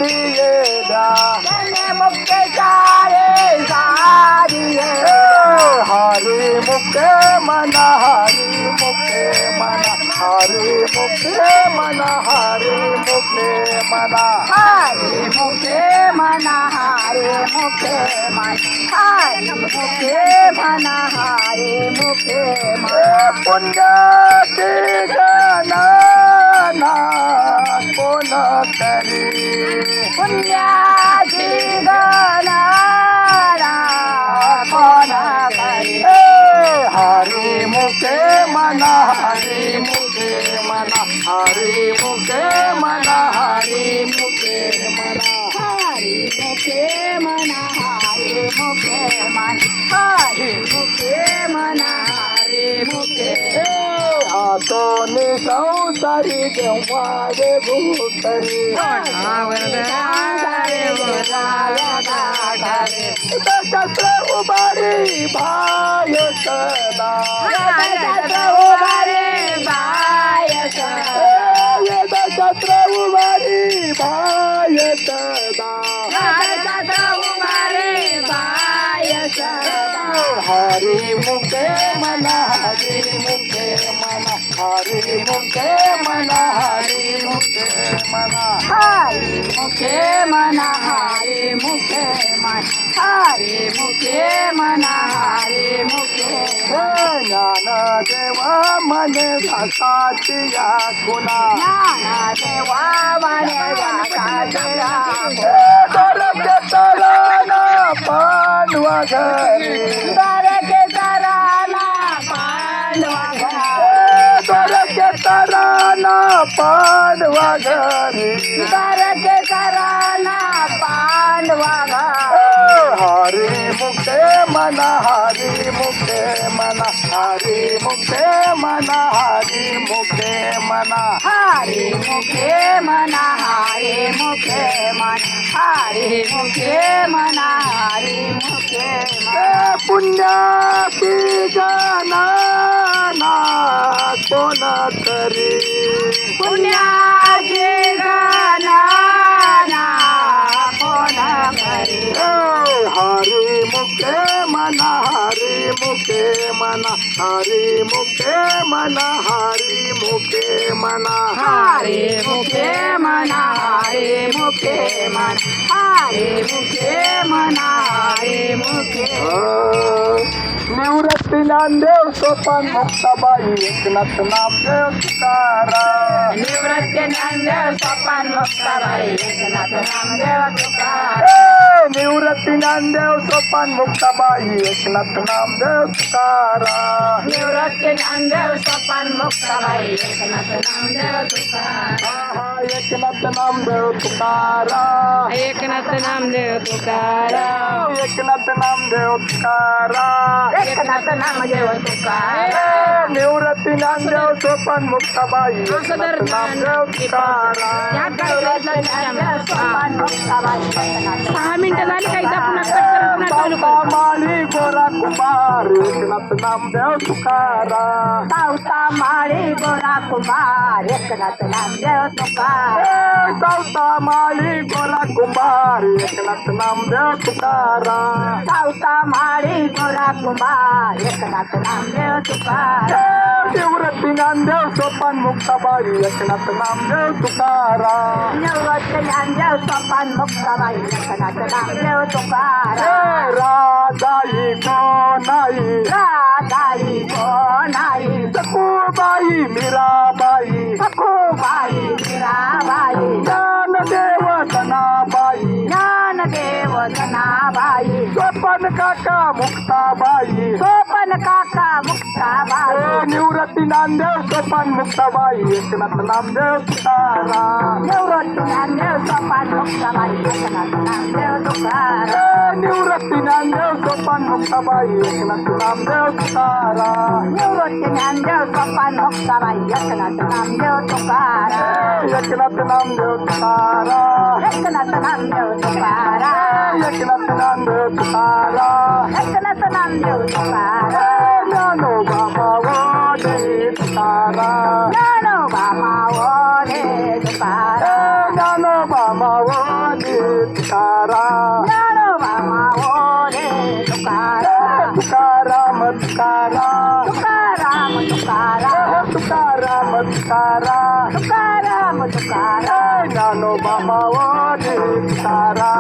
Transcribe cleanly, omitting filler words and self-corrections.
दिये द्या त्याने मुक्ते सारे सारिये हरी मुखे मना हरी मुखे मना हरी मुखे मना हरी मुखे मना हरे मुखे मना हरे मुखे मन हरे मुखे मना हरे मुखे मन पुण्याची गणना कोण करी पुण्याची गणना कोण करी हरी मुखे मना हरी मुखे मना हरी मुखे मना हरी मुखे मना हरे मुखे मना हरे मुखे मन हरे मुखे मना हरे मुखे हातोन संसारी जेव्हा रे भूतरी दशत्र उभारी भाय सदा दशत्र उभारी भाय सदा हरी मुखे मना हरी मुखे मना हरी मुखे मना हरी मुखे मना हरे मुखे मना हरे मुखे मन हरे मुखे मना हरे मुखे ज्ञान देवा मने भासाची या गुणा ज्ञाना देवा वने वाकाजया दरके तराना पांडवा घरी दरके तराला पांडवा दरके तराना पांडवा घरी दरके तराला पांडवा हरी मुखे मना हरी मुखे मना हरी मुखे मना हरी मुखे मना हरे मुखे मना हरे मुखे मन हरे मुखे मना हरे मुखे मन पुण्याची गणना कोण करी पुण्याची गणना कोण करी हरी मुखे मना हरी मुखे मना हरी मुखे मना हरी मुखे मना हरे मुखे मना हरे मुखे मन हरे मुखे मना हरे मुखे निवृत्ती ज्ञानदेव सोपान मुक्ताबाई एकनाथ नामदेव तुकाराम निवृत्त ज्ञानदेव सोपान मुक्ताबाई एकनाथ नामदेव तुकाराम निवृत्ती ज्ञानदेव सोपान मुक्ताबाई एकनाथ नामदेव तुकाराम निवृत्त ज्ञानदेव सोपान मुक्ताबाई एकनाथ नामदेव तुकाराम एकनाथ नामदेव तुकाराम एकनाथ नामदेव तुकाराम एकनाथ नामदेव तुकाराम एकनाथ नामदेव तुकाराम निवृत्ती ज्ञानदेव सोपान मुक्ताबाई एकनाथ नामदेव तुकाराम सोपान मुक्ताबाई एकनाथ 6 मिनिटं झाली काही पुन्हा कट करा पुन्हा चालू बाबा करा माळी गोरा कुमार एकनाथ नामदेव तुकाराम सावता माळी गोरा कुमार एकनाथ नामदेव तुकाराम सावता माळी गोरा कुंभार एकनाथ नामदेव तुकाराम सावता माळी गोरा कुमार एकनाथ नामदेव तुकाराम निवृत्ती ज्ञानदेव सोपान मुक्ताबाई एकनाथ नामदेव तुकाराम निवृत्त ज्ञानदेव सोपान मुक्ताबाई एकनाथ नामदेव तुकाराम राजाई कोणाई राधाई कोणाई सखूबाई मीराबाई सखूबाई मीराबाई ज्ञानदेव धनाबाई ज्ञानदेव जनाबाई सोपन काका मुक्ताबाई सोपन काका मुक्ताबाई निवृत्ती ज्ञानदेव सोपान मुक्ताबाई एकनाथ नामदेव तुकाराम निवृत्त ज्ञानदेव सोपान मुक्ताबाई एकनाथ नामदेव तुकाराम निवृत्ती ज्ञानदेव सोपान मुक्ताबाई एकनाथ नामदेव तुकाराम निवृत्त ज्ञानदेव सोपान मुक्ताबाई एकनाथ नामदेव तुकाराम एकनाथ नामदेव तुकाराम एकनाथ नामदेव तुकाराम एकनाथ नामदेव तुकाराम एकनाथ नामदेव तुकाराम ज्ञानोबा मावळे तुकाराम ज्ञानोबा मावळे तुकाराम ज्ञानोबा मावळे मावली तुकाराम ज्ञानोबा माऊली तुकाराम तुकाराम तुकाराम तुकाराम तुकाराम तुकाराम तुकाराम तुकाराम तुकाराम ज्ञानोबा मावली तुकाराम